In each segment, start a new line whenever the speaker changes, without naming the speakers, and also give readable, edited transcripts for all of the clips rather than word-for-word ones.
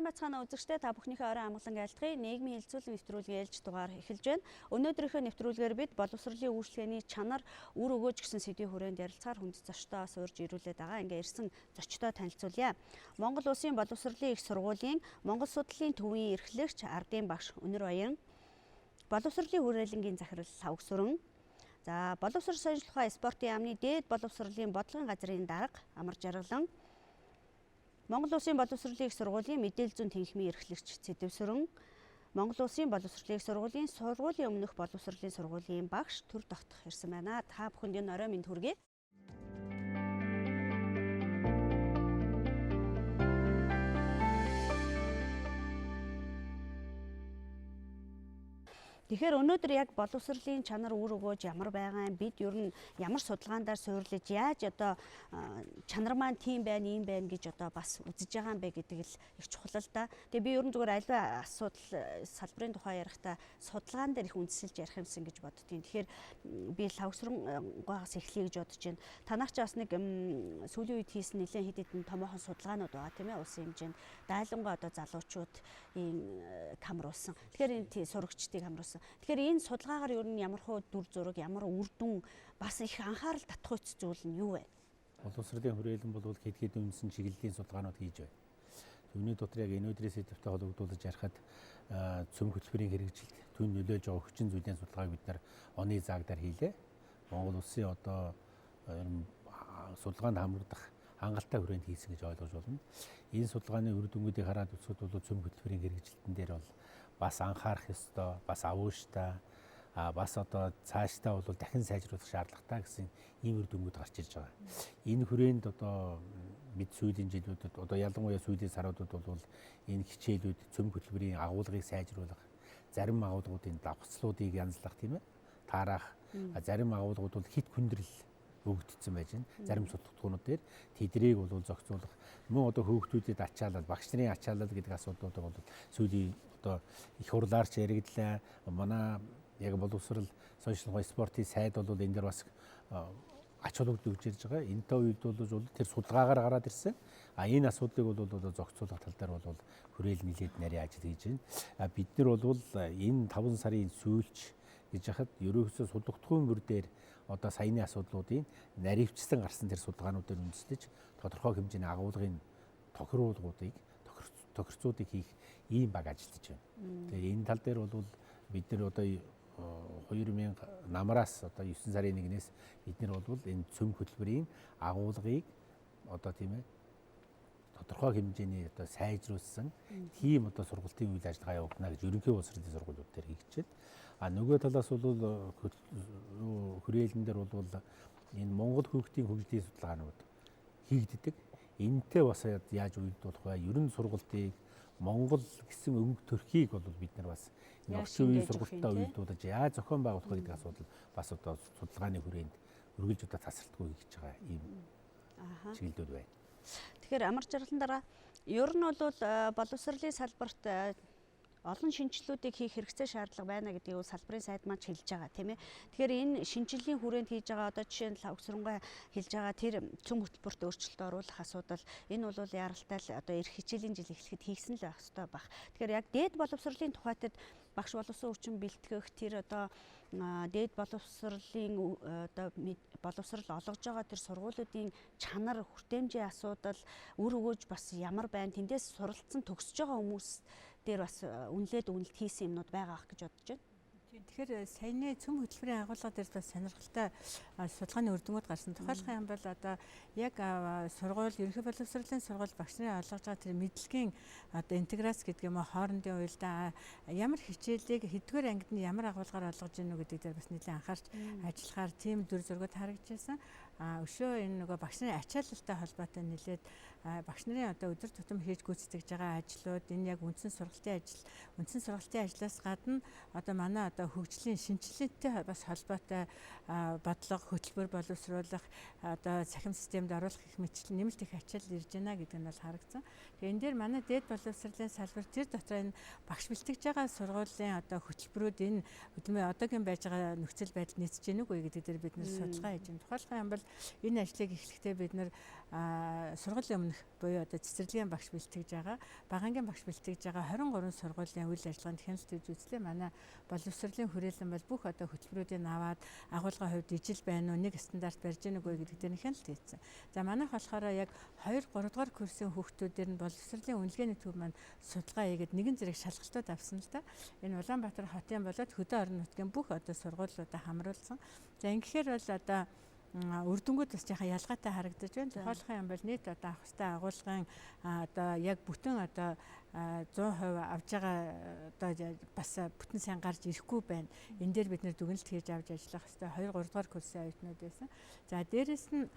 сайн байцгаана үзэгчдээ та бүхнийхээ орой амгалан айлтгая. Нийгмийн хэлэлцүүлэг нэвтрүүлгийн ээлж дугаар эхэлж байна. Өнөөдрийнхөө нэвтрүүлгээр бид боловсролын үйлчлэгээний чанар, үр өгөөж гэсэн сэдвийн хүрээнд ярилцахаар хүнд зочдоо суурж ирүүлээд байгаа. Ингээ ирсэн зочдоо танилцуулъя. Монгол Улсын боловсролын их сургуулийн Монгол судлалын төвийн эрхлэгч ардын багш Өнөр Баян, боловсролын хүрээлэнгийн захирал Савгсүрэн, за боловсрол сонирхлогоо спортын яамны дээд боловсролын бодлогын газрын дарга Амар Жаргалан, Монгол Улсын боловсролын их сургуулийн мэдээлэл зүйн тэнхимийн эрхлэгч Телевиз, Монгол Улсын боловсролын их сургуулийн сургуулийн өмнөх боловсролын сургуулийн багш төр тогтох ирсэн байна. Та бүхэнд энэ орой минь хүргэе. Тэгэхээр өнөөдөр яг боловсролын чанар, үр өгөөж ямар байгаа юм, бид ер нь ямар судалгаандаар суурилж яаж одоо чанар маань тийм байна, ийм байна гэж одоо бас үзэж байгаа юм бэ гэдэг л их чухал л да. Тэгээ би ер нь зүгээр аливаа асуудал салбарын тухай ярихдаа судалгаан дээр их үндэслэж ярих юмсан гэж боддгийн. Тэгэхээр би Савгсүрэнгээс эхлэе гэж бодож байна. Танаач бас нэг сүүлийн үед хийсэн нэлээд хэд хэдэн томоохон судалгаанууд байгаа тийм ээ, улсын хэмжээнд дайлангаа одоо залуучуудын камруулсан. Тэгэхээр энэ сурагчдыг камруулсан. Тэгэхээр энэ судалгаагаар ер нь ямар хөө дүр зураг, ямар үр дүн, бас их анхаарал татах үс зүйл нь юу вэ?
Боловсролын хүрээлэн бол хэд хэдэн үндсэн чиглэлийн судалгаанууд хийж байна. Түүний дотор яг энэ өдрийн сэдвтэй холбогдуулж ярихад цөм хөтөлбөрийн хэрэгжилт, түүнд нөлөөлж байгаа хүчин зүйлийн судалгааг бид нар оны заагдаар хийлээ. Монгол Улсын одоо судалгаанд хамрагдах хангалттай хүрээнд хийсэн гэж ойлгож байна. Энэ судалгааны үр дүнүүдийг хараад үзэхэд бол цөм хөтөлбөрийн хэрэгжилтэн дээр бол бас анхаарах ёстой, бас авууштай, бас одоо цаашдаа бол дахин сайжруулах шаардлагатай гэсэн ийм үр дүнгууд гарч ирж байгаа. Энэ хүрээнд одоо бид сүүлийн жилүүдэд одоо ялангуяа сүүлийн саруудад бол энэ хичээлүүд цөм хөтөлбөрийн агуулгыг сайжруулах, зарим агуулгуудын давхцлуудыг янзлах тийм ээ, таарах, зарим агуулгууд бол хит хүндрэл өгөгдсөн байж байна. Зарим судалгаанууд дээр тэднийг бол зохицуулах, мөн одоо хүүхдүүдэд ачаалал, багш нарын ачаалал гэдэг асуудлууд бол сүүлийн одоо их хурлаарч яригдлаа. Манай яг боловсрол сонирхлогоо спортын сайд бол энэ дээр бас ач холбогдол өгж ирж байгаа. Энэтэй үед бол тэр судалгаагаар гараад ирсэн. Энэ асуудлыг бол зохицуулах тал дээр бол хүрээл нэлээд нарийн ажил хийж байна. Бид нар бол энэ 5 сарын сүүлч гэж яхад ерөөсөө судлагдахгүй мөр дээр одоо саяны асуудлуудын наривчлан гарсан тэр судалгаануудаар үндэслэж тодорхой хэмжээний агуулгын тохирцуудыг хийх ийм баг ажиллаж байна. Тэгээ энэ тал дээр бол бид нар одоо 2000 намраас одоо 9 сарын 1-ээс бид нар бол энэ цөм хөтөлбөрийн агуулгыг одоо тийм ээ тодорхой хэмжээний одоо сайжруулсан тийм одоо сургалтын үйл ажиллагаа явуулна гэж ерөнхий боловсролын сургуулиуд дээр хийгчээд нөгөө талаас бол хүрээлэн дээр бол энэ Монгол хүүхдийн хөгжлийн судалгаанууд хийгддэг. Энэтэй бас яаж уялдуулах вэ? Ерөн сургалтыг Монгол гэсэн өнгө төрхийг бол бид нар бас орчин үеийн сургалттай уялдуулж яаж зохион байгуулах вэ гэдэг асуудал бас одоо судалгааны хүрээнд үргэлж одоо тасралтгүй хийж байгаа ийм чиглэлүүд байна.
Тэгэхээр Амар Жаргалан дараа ер нь бол боловсролын салбарт олон шинжилгэүүдийг хийх хэрэгцээ шаардлага байна гэдгийг салбарын сайд маань хэлж байгаа тийм ээ. Тэгэхээр энэ шинжилгээний хүрээнд хийж байгаа одоо жишээ нь Савгсүрэнгээ хэлж байгаа тэр цөм хөтөлбөрт өөрчлөлт оруулах асуудал энэ бол яралтай л одоо эх хичээлийн жил эхлэхэд хийсэн л байх ёстой баг. Тэгэхээр яг дээд боловсролын тухайтад багш боловсон өвчин бэлтгэх тэр одоо дээд боловсролын одоо боловсрол олгож байгаа тэр сургуулиудын чанар, хүртээмжийн асуудал, үр өгөөж бас ямар байна, тэндээс суралцсан төгсөж байгаа хүмүүс дээр бас үнэлт хийсэн юмнууд байгаа ах гэж бодож байна.
Тэгэхээр саяны цөм хөтөлбөрийн агуулга дээр бас сонирхолтой судалгааны үр дүнгууд гарсан. Тухайлбал юм бол одоо яг сургууль, ерөнхий боловсролын сургууль багш нарын олгож байгаа тэр мэдлэгийн одоо интеграц гэдэг юм уу, хоорондын уялдаа ямар хичээлийг хэдгээр ангид нь ямар агуулгаар олгож ийнө гэдэг дээр бас нэлээд анхаарч ажиллахаар тийм дүр зургууд харагдчихсан. Өшөө энэ нөгөө багш нарын ачаалалтай холбоотой нэлээд багш нарын одоо өдөр тутам хийж гүйцэтгэж байгаа ажлууд, энэ яг үндсэн сургалтын ажлаас гадна одоо манай одоо хөгжлийн шинжилгээтэй бас холбоотой бодлого хөтөлбөр боловсруулах одоо цахим системд оруулах их мэтчил нэмэлт их ачаал ирж байна гэдэг нь бол харагдсан. Тэгээ энэ дээр манай дээд боловсролын салбар тэр дотор энэ багш бэлтгэж байгаа сургуулийн одоо хөтөлбөрүүд энэ хөдөлмөрийн одоогийн байж байгаа нөхцөл байдал нийцэж гэнэ үгүй гэдэг дээр бид нэр судалгаа хийж байна. Тухайлбал юм бол энэ ажлыг эхлэхдээ бид нэр сургуулийн өмнөх буюу одоо цэцэрлэгийн багш бэлтгэж байгаа, багангийн багш бэлтгэж байгаа 23 сургуулийн үйл ажиллагаанд хяналт хийж үзлээ. Манай боловсролын хүрээлэн бол бүх одоо хөтөлбөрүүдийг аваад агуулгын хувьд ижил байна уу, нэг стандарт барьж гэнэ үгүй гэдэг дээр хяналт хийсэн. За манайх болохоор яг 2 3 дугаар курсын хүүхдүүдээр нь боловсролын үнэлгээний төв маань судалгаа хийгээд нэгэн зэрэг шалгалтууд авсан л да. Энэ Улаанбаатар хотын болоод хөдөө орон нутгийн бүх одоо сургуулиудаа хамруулсан. За ингэхээр бол одоо үр дүнгууд бас яхаа ялгаатай харагдаж байна. Тухайлбал юм бол нийт одоо авах хөстэй агуулгын одоо яг бүтэн одоо 100% авж байгаа одоо бас бүтэн сайн гарч ирэхгүй байна. Энэ дээр бид нэр дүгнэлт хийж авч ажиллах хөстэй 2 3 дугаар курсын оюутнууд байсан. За дээрэс нь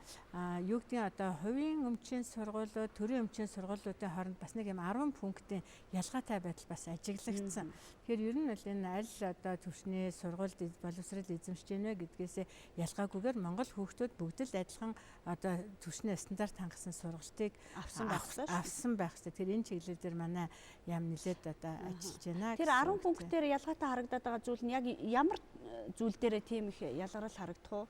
юу гэдгийг одоо хувийн өмчийн сургуулиуд, төрийн өмчийн сургуулиудын хооронд бас нэг юм 10 пунктын ялгаатай байдал бас ажиглагдсан. Тэгэхээр ер нь бол энэ аль одоо төвшний сургуульд боловсрол эзэмшиж гэнэ гэдгээс ялгаагүйгээр Монгол хүүхдүүд бүгд л адилхан одоо төвшний стандарт хангасан сургалтыг авсан байх хэрэгтэй. Тэр энэ чиглэл дээр манай ям нэлээд одоо ажиллаж байна.
Тэр 10 пунктээр ялгаатай харагдаад байгаа зүйл нь яг ямар зүйл дээрээ тийм их ялгарл харагдах уу?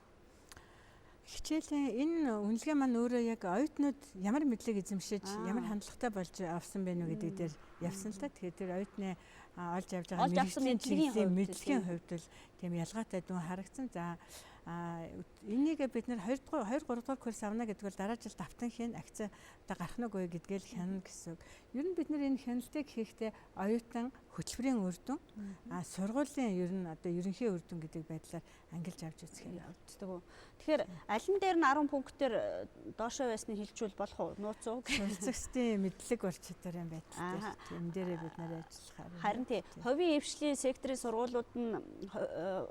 Хичээлийн энэ үнэлгээ маань өөрөө яг оюутнууд ямар мэдлэг эзэмшиж, ямар хандлагатай болж авсан бэ нү гэдэг дээр явсан л та. Тэгэхээр тэр оюутны олж авч байгаа мэргэжлийн чиглэлийн мэдлэгийн хувьд бол тийм ялгаатай дүн харагдсан. За энийг бид нэр 2 3 дугаар курс авна гэдэг бол дараа жил давтан хийн акц одоо гарах нь үгүй гэдгээл хянана гэсэн үг. Ер нь бид нэр энэ хяналтыг хийхдээ оюутан хөтөлбөрийн үр дүн сургуулийн ер нь одоо ерөнхий үр дүн гэдэг байдлаар ангилж авч үзэх юм явагддаг. Тэгэхээр аль нь дээр нь 10 пунктээр доошоо байсныг хэлжүүл болох уу? Нууц уу? Суралцагчдын мэдлэг ур чадварын байдал тийм дээрээ бид нэр ажиллах.
Харин тийм хувийн эвшлийн секторын сургуулиуд нь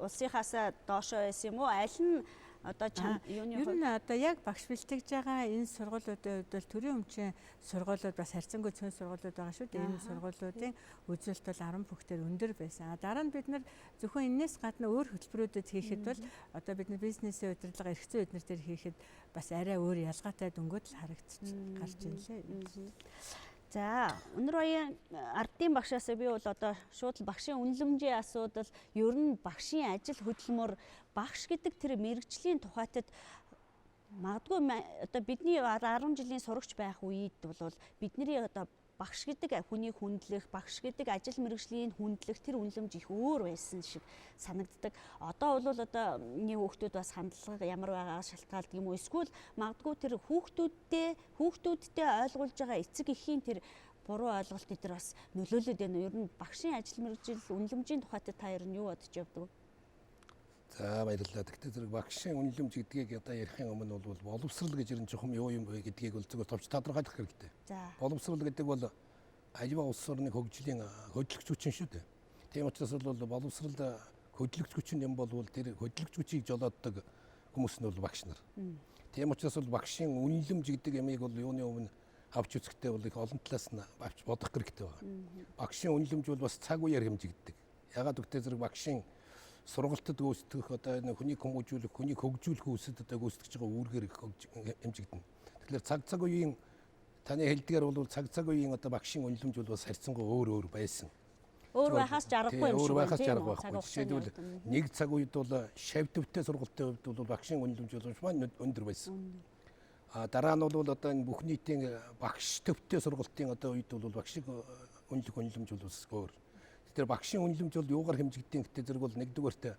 улсынхаасаа доошоо байсан юм уу? Аль нь одоо юуны
хувьд ер нь одоо яг багш бэлтгэж байгаа энэ сургуулиудын хувьд бол төрийн өмчийн сургуулиуд бас харьцангуй цөөн сургуулиуд байгаа шүү дээ. Энэ сургуулиудын үзүүлэлт бол 10 пунктээр өндөр байсан. Дараа нь бид нар зөвхөн энэс гадна өөр хөтөлбөрүүдэд хийхэд бол одоо бид нар бизнесийн удирдлага эрх зүйн эднэр дээр хийхэд бас арай өөр ялгаатай дүнгууд л харагдчих гарч ирлээ.
За өнөр баян ардын багшаас би бол одоо шууд багшийн үнэлэмжийн асуудал ер нь багшийн ажил хөдөлмөр багш гэдэг тэр мэрэгжлийн тухайтад магадгүй одоо бидний 10 жилийн сурагч байх үед бол бидний одоо багш гэдэг хүний хүндлэх, багш гэдэг ажил мэргэжлийн хүндлэх тэр үнэлэмж их өөр байсан шиг санагддаг. Одоо бол одоо нэг хүүхдүүд бас хандлага ямар байгаа шалтгаалдаг юм уу? Эсвэл магадгүй тэр хүүхдүүдтэй ойлгуулж байгаа эцэг эхийн тэр буруу ойлголт эдгээр бас нөлөөлөд байна. Ер нь багшийн ажил мэргэжил үнэлэмжийн тухайд та ер нь юу бодож явдаг вэ?
За баярлалаа. Гэхдээ зэрэг багшийн үнэлэмж гэдгийг одоо ярихын өмнө бол боловсрол гэж ер нь чухам юу юм бэ гэдгийг бол зөвхөн товч тодорхойлох хэрэгтэй. Боловсрол гэдэг бол аюулгүй улс орны хөгжлийн хөдөлгч хүчин шүү дээ. Тийм учраас бол боловсрол хөдөлгч хүчин юм бол тэр хөдөлгч хүчийг жолооддог хүмүүс нь бол багш нар. Тийм учраас бол багшийн үнэлэмж гэдэг ямыг бол юуны өмнө авч үзэхдээ бол их олон талаас нь авч бодох хэрэгтэй байна. Багшийн үнэлэмж бол бас цаг үеэр хэмжигддэг. Ягаад гэвэл зэрэг багшийн сургалтад гүйцэтгэх одоо энэ хүнийг хүмүүжүүлэх, хүнийг хөгжүүлэх үүсэд одоо гүйцэтгэж байгаа үүргээр хэмжигдэнэ. Тэгэхээр цаг үеийн таны хэлдгээр бол цаг үеийн одоо багшийн үнэлэмж бол бас харьцангуй өөр байсан.
Өөр байхаас жаргагүй юм шиг байна.
Өөр байхаас жаргагүй. Жишээлбэл нэг цаг үед бол шав төвтэй сургалтын хувьд бол багшийн үнэлэмж бол маань өндөр байсан. Дараа нь бол одоо энэ бүх нийтийн багш төвтэй сургалтын одоо үед бол багшийн үнэлэмж бол бас өөр. Тэр багшийн үнэлэмж бол юугаар хэмжигддэг гэдэг зэрэг бол нэгдүгээрт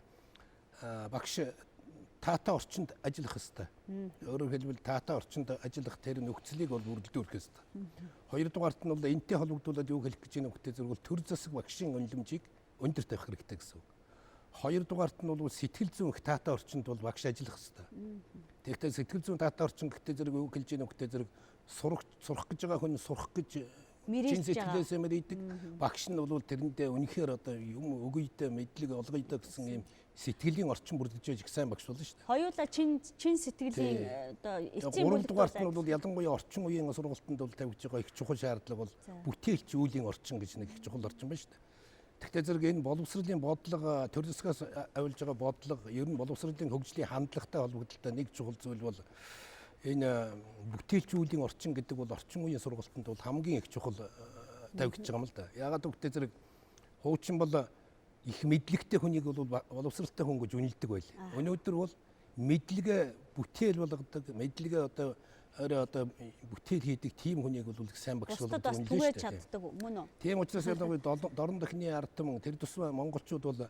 багш таатай орчинд ажиллах ёстой. Өөрөөр хэлбэл таатай орчинд ажиллах тэр нөхцөлийг бол бүрдүүлэх ёстой. Хоёрдугаарт нь бол энтэй холбогдуулаад юу хэлэх гэж байна вэ гэдэг зэрэг бол төр засаг багшийн үнэлэмжийг өндөр тавих хэрэгтэй гэсэн үг. Хоёрдугаарт нь бол сэтгэл зүйн их таатай орчинд бол багш ажиллах ёстой. Тэгэхдээ сэтгэл зүйн таатай орчин гэдэг зэрэг юу хэлж байна вэ гэдэг зэрэг сурах гэж байгаа хүн сурах гэж чин сэтгэлээсээ мэддэг. Багш нь бол тэрэндээ үнэхээр одоо юм өгөөйдөө мэдлэг олгоёдоо гэсэн юм сэтгэлийн орчин бүрдэж байж их сайн багш болно шүү дээ.
Хоёулаа чин сэтгэлийн одоо эцсийн
гуравдугаарт нь бол ялангуяа орчин үеийн сургалтанд бол тавьж байгаа их чухал шаардлага бол бүтээлч үеийн орчин гэж нэг их чухал орчин байна шүү дээ. Тэгтээ зэрэг энэ боловсролын бодлого төр засгаас авилж байгаа бодлого ер нь боловсролын хөгжлийн хандлагатай холбогдолтой нэг чухал зүйл бол энэ бүтээлчүүлийн орчин гэдэг бол орчин үеийн сургалтанд бол хамгийн их чухал тавигдж байгаа юм л да. Яагаад гэвэл зэрэг хуучин бол их мэдлэгтэй хүнийг бол боловсралтай хүн гэж үнэлдэг байл. Өнөөдөр бол мэдлэгээ бүтээл болгодог, мэдлэгээ одоо бүтээл хийдэг тийм хүнийг бол их сайн багш болгож
үнэлж түгээж чаддаг мөн үү?
Тийм учраас ялангуяа дорн дахны ард түмэн тэр тусмаа монголчууд бол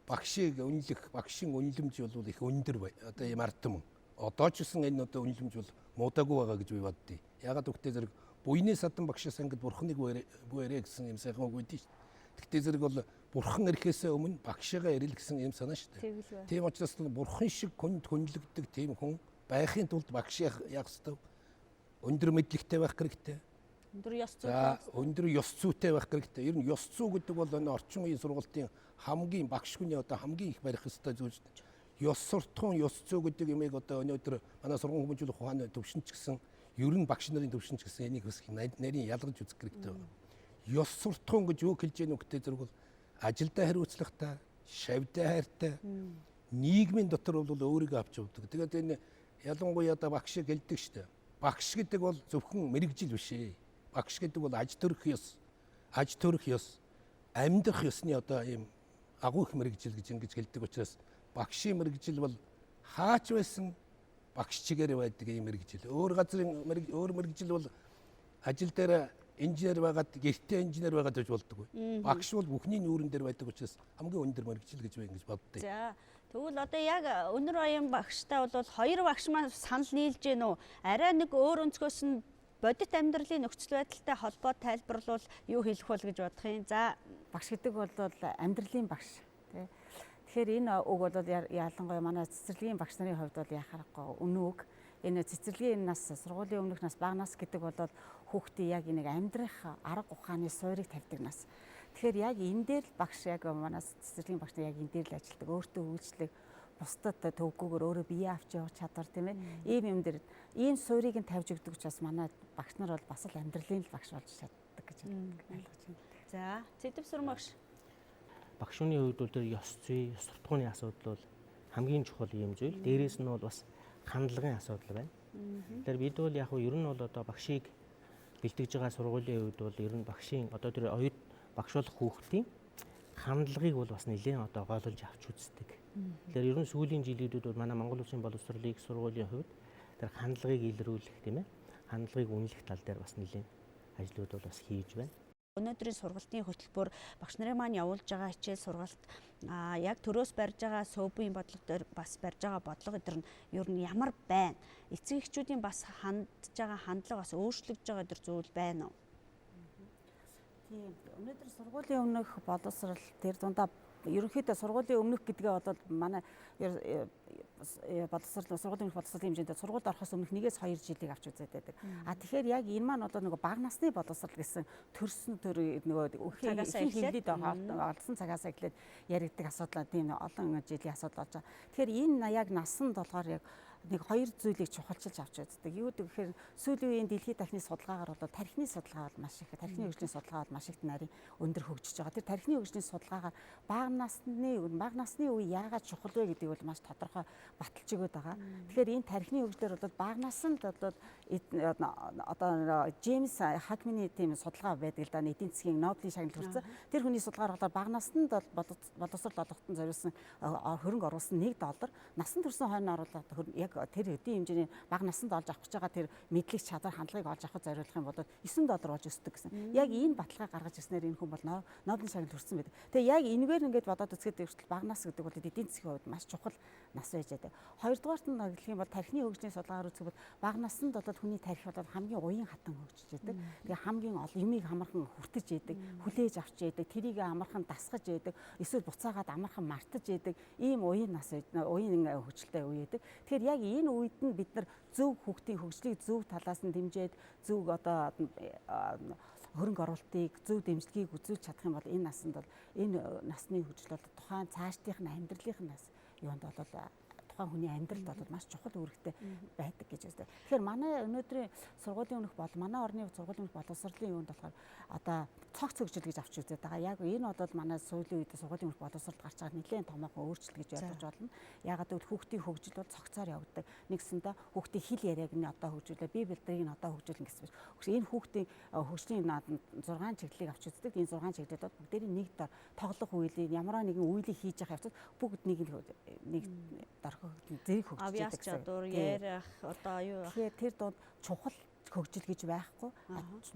багшийг үнэлэх, багшийн үнэлэмж бол их өндөр бай. Одоо ийм ард түмэн. Одоо ч гэсэн энэ одоо үнэлэмж бол муудаагүй байгаа гэж би боддیں۔ Ягаад гэвэл зэрэг буйны садан багшаас ангид бурхныг буурэ гэсэн юм сайхан үг өгдөө шүү дээ. Тэгтээ зэрэг бол бурхан ирэхээс өмнө багшигаа ирэл гэсэн юм санаа шүү дээ. Тийм учраас бурхан шиг хүнд хүнлэгддэг тийм хүн байхын тулд багш яах ёстой? Өндөр мэдлэгтэй байх хэрэгтэй. Өндөр ёс зүйтэй байх хэрэгтэй. Ер нь ёс зүй гэдэг бол энэ орчин үеийн сургалтын хамгийн багш хүний одоо хамгийн их барих ёстой зүйл шүү дээ. Ёс суртахуун, ёс зүй гэдэг юмыг одоо өнөөдөр манай сургууль хүмүүжүүлэх ухааны төвшинч гэсэн ер нь багш нарын төвшинч гэсэн энийг бас нарийн ялгаж үзэх хэрэгтэй байна. Ёс суртахуун гэж юу хэлж яах вэ зэрэг бол ажилдаа хариуцлагатай, шавьдаа хайртай, нийгмийн дотор бол өөрийгөө авч явдаг. Тэгээд энэ ялангуяа одоо багшийг хэлдэг шүү дээ. Багш гэдэг бол зөвхөн мэрэгжил биш ээ. Багш гэдэг бол аж төрөх ёс, амьдрах ёсны одоо ийм агуу их мэрэгжил гэж ингэж хэлдэг учраас багшийн мэрэгжил бол хаач байсан багш чигээр байдаг ийм мэрэгжил. Өөр газрын өөр мэрэгжил бол ажил дээр инженер байгаад гэртээ инженер байгаад гэж болдгоо. Багш бол бүхний нүүрэн дээр байдаг учраас хамгийн өндөр мэрэгжил гэж би ингэж боддог.
За тэгвэл одоо яг өнөр оюун багштай бол хоёр багш маань санал нийлж гэнэ үү? Арай нэг өөр өнцгөөс нь бодит амьдралын нөхцөл байдалтай холбоо тайлбарлавал юу хэлэх бол гэж бодох юм. За
багш гэдэг бол амьдралын багш тий. Тэгэхээр энэ үг бол ялангуяа манай цэцэрлэгийн багш нарын хувьд бол яхахгүй өнөөг энэ цэцэрлэгийн нас сургуулийн өмнөх нас бага нас гэдэг бол хүүхдийн яг нэг амьдрах арга ухааны суурийг тавьдаг нас. Тэгэхээр яг энэ дээр л багш яг манай цэцэрлэгийн багш нар яг энэ дээр л ажилладаг. Өөртөө үйлчлэг бусдад төвгөөгөр өөрөө бие авч явах чадвар тийм ээ. Ийм юм дээр ийм суурийг нь тавьж өгдөг учраас манай багш нар бол бас л амьдралын л багш болж чаддаг гэж ойлгож байна.
За Цэдэвсүр багш.
Багшууны хувьд бол тэр ёс зүй, ёс суртахууны асуудал бол хамгийн чухал юм зүйл. Дээрээс нь бол бас хандлагын асуудал байна. Тэгэхээр бид бол яг ер нь бол одоо багшийг бэлтгэж байгаа сургуулийн хувьд бол ер нь багшийн одоо тэр оюут багш болох хүүхдийн хандлагыг бол бас нэлээд одоо гоолж авч үздэг. Тэгэхээр ер нь сүүлийн жилүүдэд бол манай Монгол Улсын боловсролын сургуулийн хувьд тэр хандлагыг илрүүлэх тийм ээ. Хандлагыг үнэлэх тал дээр бас нэлээд ажлууд бол бас хийж байна.
Өнөөдрийн сургалтын хөтөлбөр багш нарын маань явуулж байгаа хичээл сургалт яг төрөөс барьж байгаа сөөбийн бодлого дээр бас барьж байгаа бодлого эдгээр нь ер нь ямар байна? Эцэг эхчүүдийн бас хандж байгаа хандлага бас өөрчлөгдөж байгаа эдгээр зүйл байна уу?
Тийм. Өнөөдөр сургуулийн өмнөх боловсрол тэр дундаа ерөнхийдөө сургуулийн өмнөх гэдгээ бол манай боловсрол сургуулийн өмнөх боловсролын хэмжээнд сургуульд орохоос өмнөх 1-2 жилийг авч үзээд байдаг. Тэгэхээр яг энэ маань одоо нөгөө бага насны боловсрол гэсэн төрсөн төр нөгөө хилээд олсон цагаас эхлээд яригддаг асуудал тийм олон жилийн асуудал болж байгаа. Тэгэхээр энэ яг насанд болохоор яг нэг хоёр зүйлийг чухалчилж авч үздэг. Юу гэхээр сүүлийн үеийн дэлхийн тархины судалгаагаар бол тархины судалгаа бол маш их, тархины хөгжлийн судалгаа бол маш их нарийн өндөр хөгжиж байгаа. Тэр тархины хөгжлийн судалгаагаар бага насны үе яагаад чухал вэ гэдгийг бол маш тодорхой баталж өгöd байгаа. Тэгэхээр энэ тархины хөгжлөөр бол бага насанд одоо Джеймс Хакмины тийм судалгаа байдаг л да, эдийн засгийн Нобелийн шагнал хүртсэн. Тэр хүний судалгаар бол бага насанд боловсрол олгохтон зориулсан хөрөнгө оруулсан $1, насанд хүрсэн хойно оруулаад яг тэр хэдийн хэмжээний бага насанд олж авах гэж байгаа тэр мэдлэг чадвар хандлагыг олж авахд зориулах юм бол $9 болж өсдөг гэсэн. Яг энэ баталгаа гаргаж ирснээр энэ хүн бол Нобелийн шагнал хүртсэн байдаг. Тэгээ яг энэгээр ингээд бодоод үзэхэд хүртэл бага нас гэдэг бол эдийн засгийн хувьд маш чухал нас байж байдаг. Хоёрдугаарт нь хэлэх юм бол тархины хөгжлийн судалгаагаар үзэхэд бага насанд бол хүний тархи бол хамгийн уян хатан хөгжиж байдаг. Тэгээ хамгийн олон юмыг амархан хүртэж байдаг, хүлээж авч байдаг, тэрийг амархан дасгаж байдаг, эсвэл буцаагаад амархан мартаж байдаг. Ийм уян нас, уян хөгжилтэй үе байдаг. Тэгэхээр яг энэ үед нь бид нар зөв хүүхдийн хөгжлийг зөв талаас нь дэмжиж, зөв одоо хөрөнгө оруулалтыг, зөв дэмжлэгийг үзүүлж чадах юм бол энэ насанд бол энэ насны хөгжил бол тухайн цаашдынх нь амьдралынх нь нас юунд бол тухайн хүний амьдралд бол маш чухал үүрэгтэй байдаг гэж үздэг. Тэгэхээр
Тэгэхээр манай өнөөдрийн сургуулийн өмнөх манай орны сургуулийн өмнөх боловсролын юунд болохоор одоо цогц хөгжил гэж авч үзээд байгаа. Яг энэ бол манай сүүлийн үед сургуулийн өмнөх боловсролд гарч байгаа нэлээд томоохон өөрчлөлт гэж ойлгож болно. Ягаад гэвэл хүүхдийн хөгжил бол цогцоор явагддаг. Нэгсэндээ хүүхдийн хэл яриаг нь одоо хөгжүүлээ, бие бэлтгийг нь одоо хөгжүүлнэ гэсэн биш. Энэ хүүхдийн хөгжлийн 6 чиглэлийг авч үздэг. Энэ 6 чиглэлд бол бүгдээрийн нэг дор тоглох үеийг ямар нэгэн үеийг хийж явах явцад бүгд нэг дор зэрэг хөгжиж
байгаа чадвар, ярих одоо юу.
Тэгэхээр тэр донд чухал хөгжил гэж байхгүй.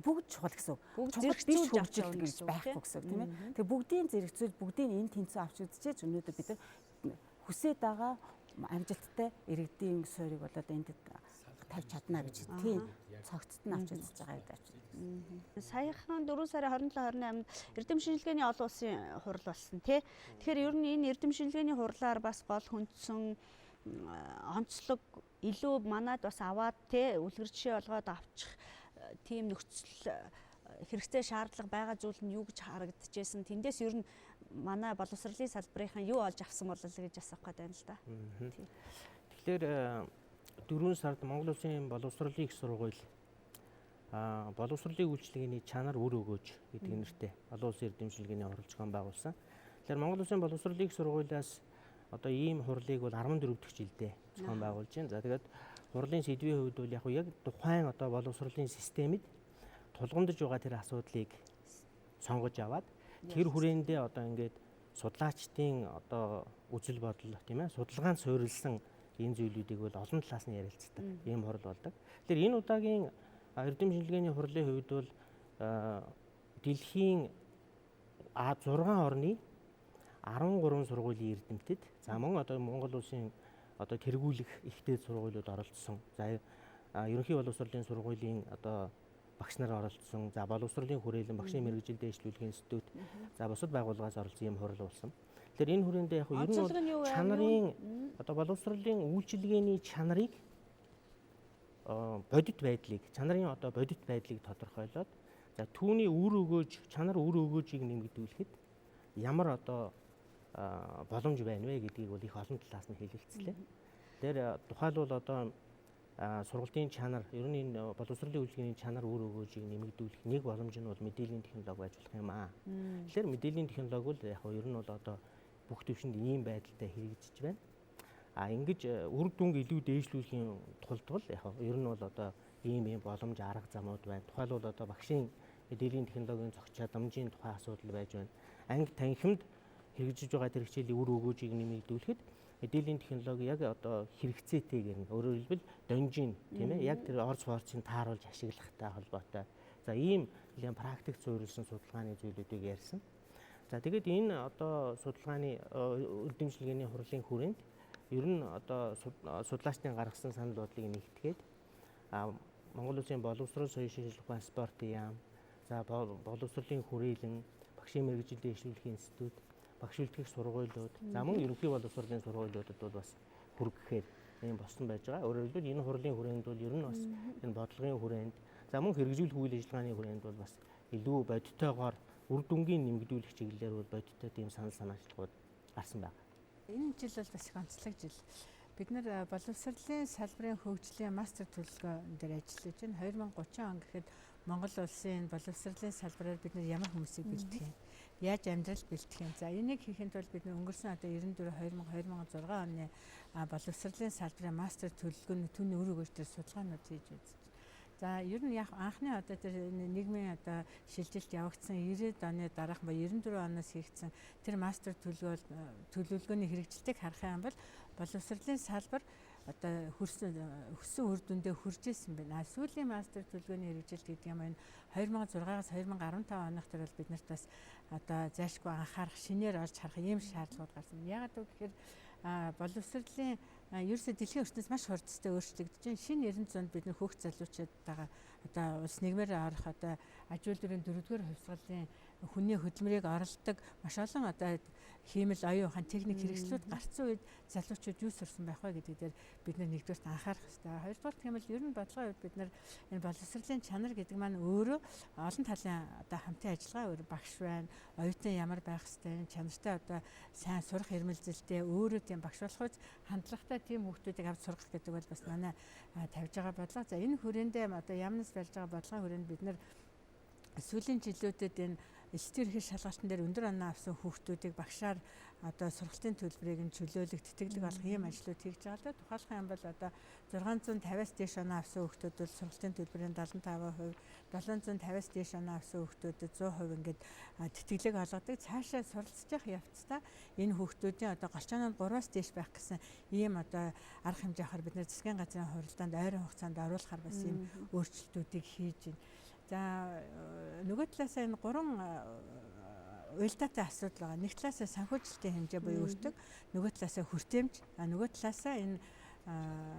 Бүгд чухал гэсэн үг.
Бүгд
биш хөгжил гэж байхгүй гэсэн үг тийм ээ. Тэгээ бүгдийн зэрэгцүүл бүгдийн энэ тэнцүү авч үзчихэж өнөөдөр бид нар хүсээд байгаа амжилттай иргэдийн суурийг болоод энд тавьж чадна гэж тийм цогцт нь авч үзэж байгаа гэдэг авч.
Саяхан 4 сарын 27-28-нд эрдэм шинжилгээний олон улсын хурал болсон тий. Тэгэхээр ер нь энэ эрдэм шинжилгээний хурлаар бас гол хүндсэн онцлог илүү манад бас аваад тий үлгэр жишээ болгоод авчих тийм нөхцөл хэрэгцээ шаардлага байгаа зүйл нь юу гэж харагдчихсэн. Тэндээс ер нь манай боловсролын салбарынхан юу олж авсан болол гэж асуух гээд байна л да.
Тэгэхээр 4 сард Монгол Улсын боловсролын их сургууль боловсролын үйлчлэгээний чанар үр өгөөж гэдэг нэртэй олон улсын эрдэм шинжилгээний хурал зохион байгуулсан. Тэгэхээр Монгол Улсын боловсролын их сургуулиас одоо ийм хурлыг бол 14 дахь жилдээ зохион байгуулж байна. За тэгээд хурлын сэдвийн хувьд бол яг тухайн одоо боловсролын системэд тулгамдж байгаа тэр асуудлыг сонгож аваад тэр хүрээндээ одоо ингээд судлаачдын одоо үзэл бодол тийм ээ судалгаанд суурилсан энэ зүйлүүдийг бол олон талаас нь ярилцдаг ийм хурал болдог. Тэгэхээр энэ удаагийн эрдэм шинжилгээний хурлын хувьд бол дэлхийн 6 орны 13 сургуулийн эрдэмтэд за мөн одоо Монгол улсын одоо тэргүүлэх ихтэй сургуулиуд оролцсон. За ерөнхий боловсролын сургуулийн одоо багш нар оролцсон. За боловсролын хүрээлэн багшийн мэргэжил дэвшлүүлэх институт за бусад байгууллагаас оролцсон юм хурал болсон. Тэгэхээр энэ хүрээндээ яг ер нь бол чанарын одоо боловсролын үйлчилгээний чанарыг бодит байдлыг чанарын одоо бодит байдлыг тодорхойлоод за түүний үр өгөөж чанар үр өгөөжийг нэмэгдүүлэхэд ямар одоо боломж байна вэ гэдгийг бол их олон талаас нь хэлэлцлээ. Тэр тухайлбал одоо сургалтын чанар ер нь энэ боловсролын үйлчилгээний чанар үр өгөөжийг нэмэгдүүлэх нэг боломж нь бол мэдээллийн технологи ажиллах юм аа. Тэгэхээр мэдээллийн технологи бол яг ер нь бол одоо бүх төвшөнд ийм байдалтай хэрэгжиж байна. Ингэж үр дүнг илүү дээшлүүлэхийн тулд бол яг ер нь бол одоо ийм боломж арга замууд байна. Тухайлбал одоо багшийн мэдээллийн технологийн зохиц чадамжийн тухай асуудал байж байна. Анги танхимд хэрэгжиж байгаа тэр хичээлийн үр өгөөжийг нэмэгдүүлэхэд мэдээллийн технологи яг одоо хэрэгцээтэйгээр нь өөрөөр хэлбэл донжийн тийм ээ яг тэр орц форцыг тааруулж ашиглахтай холбоотой. За ийм нэгэн практик суурилсан судалгааны зүйлүүдийг ярьсан. За тэгээд энэ одоо судалгааны эрдэм шинжилгээний хурлын хүрээнд ер нь одоо судлаачдын гаргасан санал бодлыг нэгтгээд Монгол Улсын боловсрол соёлын шинжилгээ ухаан спортын яам, за боловсролын хүрээлэн, багшийн мэргэжил дэвшлүүлэх институт, багш үлдээх сургуулиуд, за мөн ерөнхий боловсролын сургуулиудад бол бас хүргэхээр ийм босон байж байгаа. Өөрөөр хэлбэл энэ хурлын хүрээнд бол ер нь бас энэ бодлогын хүрээнд, за мөн хэрэгжүүлэх үйл ажиллагааны хүрээнд бол бас илүү бодиттойгоор үр дүнгийн нэмэгдүүлэх чиглэлээр бол бодиттой тийм санал санаачлагууд гарсан байна.
Энэ жил бол бас их онцлог жил. Бид нар боловсролын салбарын хөгжлийн мастер төлөвлөгөө дээр ажиллаж байна. 2030 он гэхэд Монгол улсын боловсролын салбараар бид нар ямар хүмүүсийг бэлтгэх юм? Яаж амьдрал бэлтгэх юм? За энийг хийхэд бол бид нар өнгөрсөн одоо 94 2006 оны боловсролын салбарын мастер төлөвлөгөөний түүний үр өгөөж төр судалгаанууд хийж үзсэн. За ер нь яг анхны одоо тэр нийгмийн одоо шилжилт явагдсан 90-ад оны дараах ба 94 оноос хийгдсэн тэр мастер төлөвлөгөөний хэрэгжилтийг харах юм бол боловсролын салбар одоо хүссэн үр дүндээ хүрж ирсэн байна. Сүүлийн мастер төлөвлөгөөний хэрэгжилт гэдэг юм энэ 2006-аас 2015 оных төр бол бид нарт бас одоо зайлшгүй анхаарах, шинээр олж харах ийм шаардлагууд гарсан. Яагаад гэвэл боловсролын ерөөсөө дэлхийн ертөнцийн маш хурдтай өөрчлөгдөж байна. Шинэ 90 зуунд бид нөх хөөх залуучуудтайгаа одоо улс нийгмээр орох одоо аж үйлдвэрийн 4-р хувьсгалын хүний хөдөлмөрийг оролдог маш олон одоо хиймэл оюун ухаан техник хэрэгслүүд гарцсан үед залуучууд юу сурсан байх вэ гэдэг дээр бид нэгдүгээрт анхаарах хэрэгтэй. Хоёрдугаар гэмэл ер нь бодлогын үед бид энэ боловсролын чанар гэдэг маань өөрөө олон талын одоо хамтын ажиллагаа өөр багш байна, оюутан ямар байх хэвээр чанартай одоо сайн сурах ирмэлзэлтэй өөрөө тийм багш болох үз хандлагатай тийм хүүхдүүдийг авч сургах гэдэг бол бас манай тавьж байгаа бодлого. За энэ хүрээндээ одоо ямнаас барьж байгаа бодлогын хүрээнд бид сүүлийн жилүүдэд энэ элчтэр хэл шалгалтын дээр өндөр оноо авсан хүүхдүүдийг багшаар одоо сургалтын төлбөрийг нь чөлөөлөх, тэтгэлэг болгох ийм ажлууд хийж байгаа л да. Тухайлах юм бол одоо 650-аас дээш оноо авсан хүүхдүүд бол сургалтын төлбөрийн 75%, 750-аас дээш оноо авсан хүүхдүүдэд 100% ингээд тэтгэлэг олгодог. Цаашаа суралцж явах явцдаа энэ хүүхдүүдийн одоо голчоонд 3-аас дээш байх гэсэн ийм одоо арга хэмжээ авахар бид засгийн газрын хуралдаанд ойрын хугацаанд оруулахар бас ийм өөрчлөлтүүдийг хийж байна. За нөгөө талаасаа энэ 3 уялдаатай асуудал байгаа. Нэг талаасаа санхүүжилтийн хэмжээ буюу өртөг, нөгөө талаасаа хүртээмж, нөгөө талаасаа энэ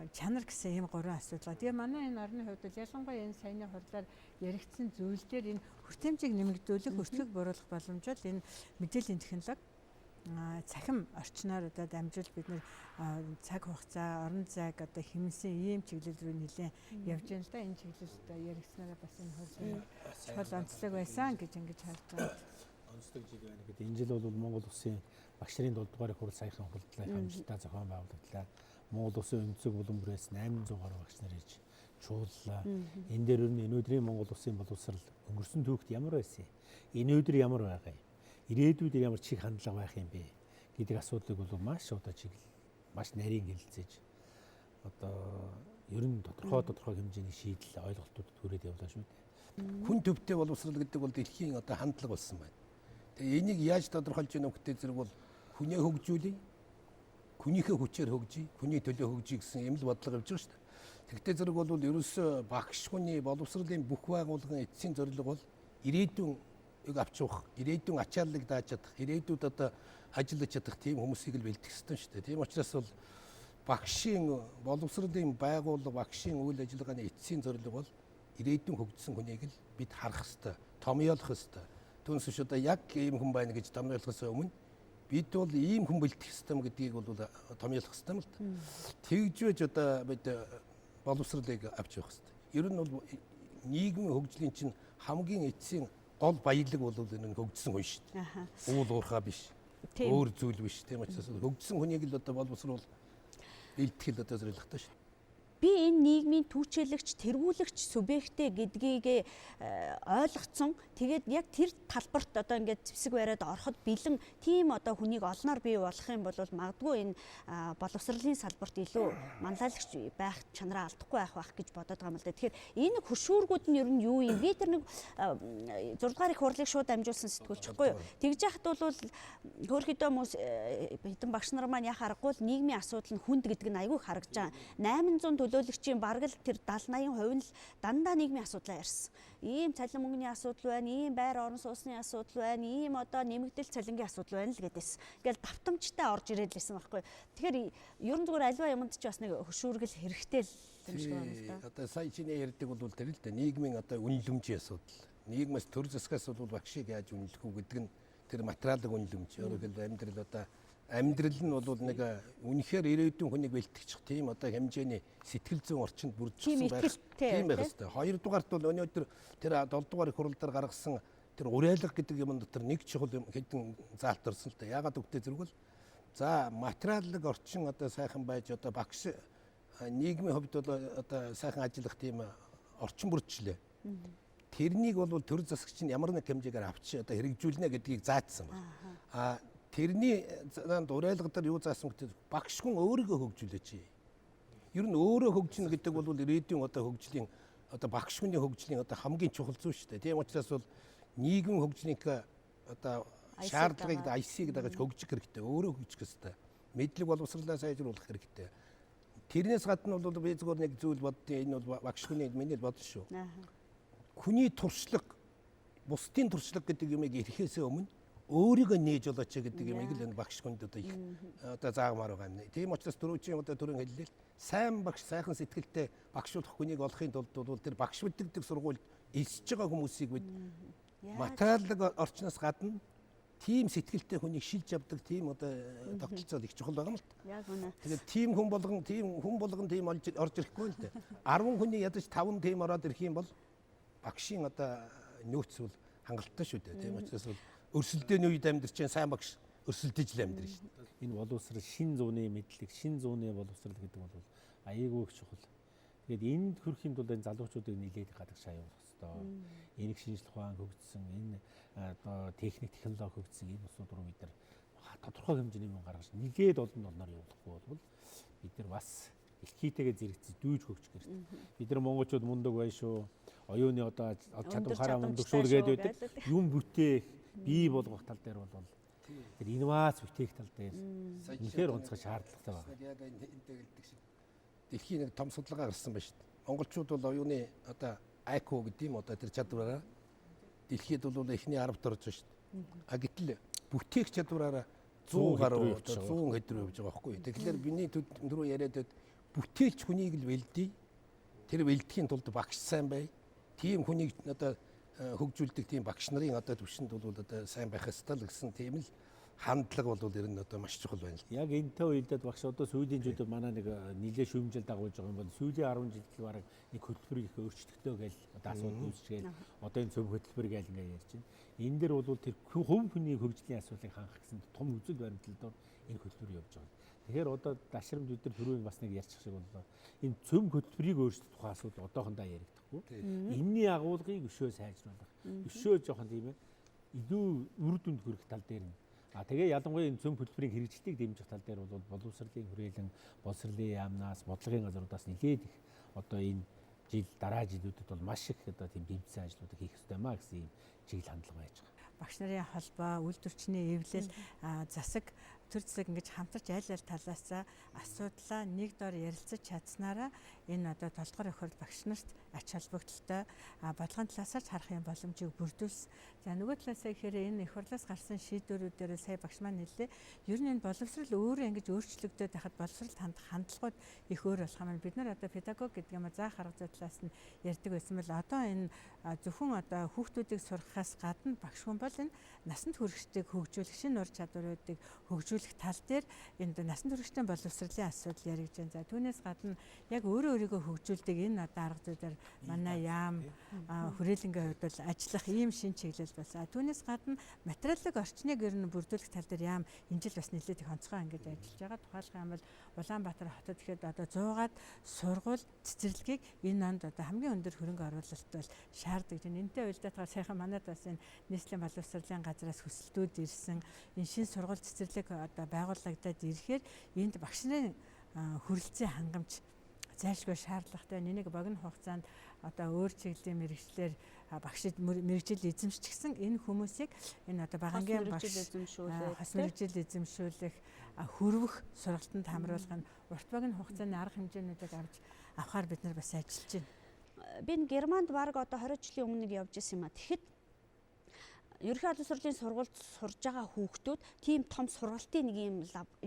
чанар гэсэн ийм 3 асуудал. Тэгээ манай энэ орны хувьд ялангуяа энэ саяны хурлаар яригдсан зүйл дээр энэ хүртээмжийг нэмэгдүүлэх, өртгийг бууруулах боломжтой энэ мэдээллийн технологи цахим орчноор одоо дамжуул бид цаг хугацаа, орон зайг одоо хэмнэсэн ийм чиглэл рүү нэлээд явж байна л да. Энэ чиглэлд яригдсанараа бас энэ хурдлын чухал онцлог байсан гэж ингэж харж байгаа.
Онцлог жил байна гэдэг. Энэ жил бол Монгол Улсын багш нарын 7 дугаар хурал саяхан хуралдааны хамжилтаа зохион байгуулагдлаа. Монгол Улсын өнцөг улам бүрээс 800 гаруй багш нар иж чууллаа. Энэ дээр энэ өдрийн Монгол Улсын боловсрол өнгөрсөн түүхт ямар байсан юм? Энэ өдөр ямар байгаа юм? Ирээдүйд ямар чиг хандлага байх юм бэ гэдэг асуудлыг бол маш одоо чиглэл маш нарийн хэлэлцээж одоо ер нь тодорхой хэмжээний шийдэл ойлголтуудад хүрээд явлаа шүү дээ.
Хүн төвтэй боловсрол гэдэг бол дэлхийн одоо хандлага болсон байна. Тэгээ энийг яаж тодорхойлж яах вэ гэдэг зэрэг бол хүнээ хөгжүүлээ, хүнийхээ хүчээр хөгжиж, хүний төлөө хөгжиж гэсэн юм л бодлого явж байгаа шүү дээ. Тэгтээ зэрэг бол ерөөсөө багш хүний боловсролын бүх байгууллагын эцсийн зорилго бол ирээдүйн авч явах, ирээдүйн ачааллыг дааж чадах, ирээдүйд одоо ажиллаж чадах тийм хүмүүсийг л бэлдэх ёстой шүү дээ. Тийм учраас бол багшийн боловсролын байгууллага, багшийн үйл ажиллагааны эцсийн зорилго бол ирээдүйн хөгжсөн хүнийг л бид харах ёстой, томьёолох ёстой. Түүнээс биш одоо яг ийм хүн байна гэж томьёолохоос өмнө бид бол ийм хүн бэлдэх ёстой юм гэдгийг бол томьёолох ёстой юм л да. Тэгж байж одоо бид боловсролыг авч явах ёстой. Ер нь бол нийгмийн хөгжлийн чинь хамгийн эцсийн гол баялаг бол энэ хөгжсөн хүн шүү дээ. Уул уурхаа биш. Өөр зүйл биш. Тийм учраас хөгжсөн хүнийг л одоо боловсруул бэлтгэл одоо зорилготой шүү.
Би энэ нийгмийн түүчэлэгч, тэргүүлэгч субъекттэй гэдгийг ойлгоцсон. Тэгээд яг тэр талбарт одоо ингээд зэвсэг бариад ороход бэлэн тийм одоо хүнийг олноор бий болох юм бол магадгүй энэ боловсролын салбарт илүү манлайлагч байх чанараа алдахгүй байх гэж бодоод байгаа юм л да. Тэгэхээр энэ хөшүүргүүд нь ер нь юу юм? Би тэр нэг 6 дугаар их хурлыг шууд амжуулсан сэтгүүлчихгүй юу? Тэгж яхад бол хөөрхөдөө хүмүүс хэдэн багш нар маань яхаа аргагүй нийгмийн асуудал нь хүнд гэдэг нь айгүй харагдж байгаа. 800 төлөөлөгчийн бараг л тэр 70-80% нь л дандаа нийгмийн асуудлаа ярьсан. Ийм цалин мөнгөний асуудал байна, ийм байр орон сууцны асуудал байна, ийм одоо нэмэгдэл цалингийн асуудал байна л гэдээс. Ингээл давтамжтай орж ирээд лсэн байхгүй. Тэгэхээр ерөн зүгээр аливаа юмд ч бас нэг хөшүүргэл хэрэгтэй л юм шиг байна л да.
Одоо сая чиний ярьдаг бол тэр л да нийгмийн одоо үнэлэмжийн асуудал. Нийгмээс төр засгаас бол багшийг яаж үнэлэх үү гэдэг нь тэр материалын үнэлэмж. Өөрөөр хэлбэл амьдрал одоо амьдрал нь бол нэг үнэхээр ирээдүйн хүнийг бэлтгэж тийм одоо хэмжээний сэтгэл зүйн орчинд бүрдчихсэн байх. Тийм байх хэвээр. Хоёрдугаарт бол өнөөдөр тэр 7 дугаар их хурлаар гаргасан тэр уриалга гэдэг юм дотор нэг чухал хэдэн заалт орсон л да. Яагаад гэвэл зэрэг бол за материалын орчин одоо сайхан байж одоо багш нийгмийн хувьд бол одоо сайхан ажиллах тийм орчин бүрдчихлээ. Тэрнийг бол төр засагч нь ямар нэг хэмжээгээр авч одоо хэрэгжүүлнэ гэдгийг заасан байна. Тэрний уриалга дээр юу заасан гэдэг багш хүн өөрийгөө хөгжүүлээч. Ер нь өөрөө хөгжинэ гэдэг бол ирээдүйн одоо хөгжлийн одоо багш хүний хөгжлийн одоо хамгийн чухал зүйл шүү дээ. Тийм учраас бол нийгмийн хөгжлийг одоо шаардлагыг IC-г дагаж хөгжих хэрэгтэй. Өөрөө хөгжих хэрэгтэй. Мэдлэг боловсролоо сайжруулах хэрэгтэй. Тэрнээс гадна бол би зөвхөн нэг зүйл боддیں۔ Энэ бол багш хүний миний бодол шүү. Хүний туршлага, бусдын туршлага гэдэг юмыг ирэхээс өмнө өөрийгөө нээж болооч гэдэг юмыг л энэ багш хүнд одоо их одоо заагмаар байгаа юм. Тийм учраас дөрөвчийн одоо түрүүн хэллээ л сайн багш, сайхан сэтгэлтэй багшуулах хүнийг олохын тулд бол тэр багш мэддэг сургуульд элсэж байгаа хүмүүсийг бид Материалын орчноос гадна тийм сэтгэлтэй хүнийг шилж авдаг тийм одоо тогтолцоо их чухал байгаа юм л та.
Яг үнэ.
Тэгээд тийм хүн болгон тийм орж ирэхгүй л дээ. 10 хүний ядаж 5 тийм ороод ирэх юм бол багшийн одоо нөөц бол хангалттай шүү дээ. Тийм учраас бол өрсөлдөөний үед амьдарч байгаа сайн багш өрсөлдөж л амьдарна шүү дээ.
Энэ боловсрол шин зууны мэдлэг, шин зууны боловсрол гэдэг бол аягүй их чухал. Тэгээд энд хүрэхийн тулд энэ залуучуудыг нэлээд гадагшаа явуулах хэрэгтэй. Энийг шинжлэх ухаан хөгжсөн, энэ одоо техник технологи хөгжсөн энэ усууд руу бид нар тодорхой хэмжээний мөнгө гаргаж нэлээд олон доллараар явуулахгүй бол бид нар бас илхийтэйгээ зэрэгцэж дүүж хөгжих гэрт. Бид нар монголчууд мундаг бай шүү. Оюуны одоо чадвар хараа мундаг шүүргээд байдаг. Юм бүтээх, бий болгох тал дээр бол тэр инновац бүтээх тал дээр үнэхээр онцгой шаардлагатай байна.
Яг энэ гэлдэг шиг. Дэлхийн нэг том судалгаа гарсан байна шүү дээ. Монголчууд бол оюуны одоо IQ гэдэг юм одоо тэр чадвараараа дэлхийд бол эхний 10-д орж байна шүү дээ. А гэтэл бүтээх чадвараараа 100 гаруй 100 хэд рүү явж байгаа байхгүй. Тэгэхээр миний түрүү яриад бүтээлч хүнийг л бэлдээ. Тэр бэлдэхийн тулд багш сайн бай. Тийм хүнийг одоо хөгжүүлдэг тийм багш нарын одоо төвшөнд бол одоо сайн байх ёстой л гэсэн тийм л хандлага бол ер нь одоо маш чухал байна л.
Яг энэтэй уялдаад багш одоо сүүлийн жилд манай нэг нэлээд шүүмжил дагуулж байгаа юм бол сүүлийн 10 жилд бараг нэг хөтөлбөр их өөрчлөлтөө гээл одоо асуудал үүсчихээл одоо энэ зөв хөтөлбөр гээл ингээ ярьж байна. Энэ дэр бол тэр хувь хүний хөгжлийн асуудлыг хангах гэсэн том үзэл баримтлалаар энэ хөтөлбөр явж байгаа. Тэгэхээр одоо дашрамд бид нар түрүүн бас нэг ярьчих шиг боллоо. Энэ цөм хөтөлбөрийг өөрчлөх тухай асуудал одоохондоо яригдахгүй. Энэний агуулгыг өшөө сайжруулах. Өшөө жоохон тийм ээ илүү үр дүнд хүрэх тал дээр нь. Тэгээ ялангуяа энэ цөм хөтөлбөрийн хэрэгжилтийг дэмжих тал дээр бол боловсролын хүрээлэн, боловсролын яамнаас, бодлогын газруудаас нэлээд их одоо энэ жил дараа жилүүдэд бол маш их одоо тийм дэмжсэн ажлуудыг хийх ёстой маа гэсэн юм чиглэл хандлага байж байгаа.
Багш нарын холбоо, үйлдвэрчний эвлэл, засаг төр зэсэг ингэж хамтарч аль аль талаас асуудлаа нэг дор ярилцаж чадсанараа энэ одоо 7 дугаар эх хурл багш нарт ач холбогдолтой бодлогын талаас харах юм боломжийг бүрдүүлсэн. За нөгөө талаасаа ихээр энэ эх хурлаас гарсан шийдвэрүүдээр сая багш маань хэллээ. Ер нь энэ боловсрол өөрөө ингэж өөрчлөгдөд байхад боловсролд хандах хандлагууд их өөр болох юм. Бид нар одоо педагог гэдэг юм заах арга зүй талаас нь ярьдаг байсан бол одоо энэ зөвхөн одоо хүүхдүүдийг сургахаас гадна багш хүн бол энэ насанд хүрэгчдийг хөгжүүлэх, шинэ ур чадваруудыг хөгжүүлэх тал дээр энэ насанд хүрэгчдийн боловсролын асуудал яригдж байна. За түүнээс гадна яг өөрөө өөрийгөө хөгжүүлдэг энэ одоо арга зүйдээр манай яам хүрээлэнгийн хувьд бол ажиллах ийм шин чиглэл болсон. Түүнээс гадна материалын орчныг ер нь бүрдүүлэх тал дээр яам энэ жил бас нэлээд их онцгой ингэж ажиллаж байгаа. Тухайлбал юм бол Улаанбаатар хотод ихэд одоо 100-аад сургууль цэцэрлэгийг энэ онд одоо хамгийн өндөр хөрөнгө оруулалт бол шаарддаг. Энэтэй уялдаатгаар сайхан манайд бас энэ нийслэлийн боловсролын газраас хүсэлтүүд ирсэн. Энэ шин сургууль цэцэрлэг одоо байгуулагдаад ирэхээр энд багш нарын хүрэлцээ хангамж зайлшгүй шаардлагатай. Энийг богино хугацаанд одоо өөр чиглэлийн мэрэгчлэр багшид мэрэгжил эзэмшчихсэн энэ хүмүүсийг энэ одоо багангийн багш хос мэрэгжил эзэмшүүлэх хөрвөх сургалтанд хамруулах нь урт богино хугацааны арга хэмжээнүүдийг авч авахар бид нар бас ажиллаж байна.
Би энэ Германд баг одоо 20 жилийн өмнө нэг явж исэн юм а. Тэгэхэд ерөнхий боловсролын сургуульд сурж байгаа хүүхдүүд тийм том сургалтын нэг юм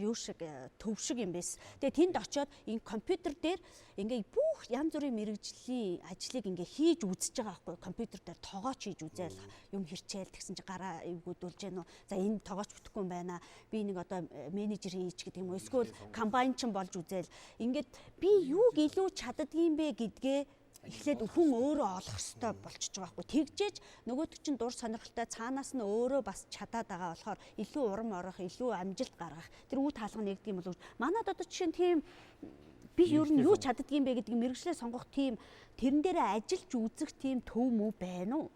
юу шиг төв шиг юм байсан. Тэгээ тэнд очиод энэ компьютер дээр ингээ бүх янз бүрийн мэрэгжлийн ажлыг ингээ хийж үзэж байгаа байхгүй. Компьютер дээр тоогооч хийж үзээл юм хэрчээл тэгсэн чи гараа эвгүүдүүлж гэнэ үү. За энэ тоогооч бүтэхгүй юм байна. Би нэг одоо менежер хийж гэдэг юм уу. Эсвэл компани ч болж үзээл. Ингээд би юуг илүү чаддгийм бэ гэдгээ эхлээд хүн өөрөө олох ёстой болчихж байгаа байхгүй. Тэгжээж нөгөөдөг чинь дур сонирхолтой цаанаас нь өөрөө бас чадаад байгаа болохоор илүү урам орох, илүү амжилт гаргах тэр үе таалга нэгдэг юм болов. Манайд одоо жишээ нь тийм би ер нь юу чаддгийм бэ гэдгийг мэрэгчлээ сонгох тийм тэрэн дээрээ ажиллаж үзэх тийм төв мөв байна уу?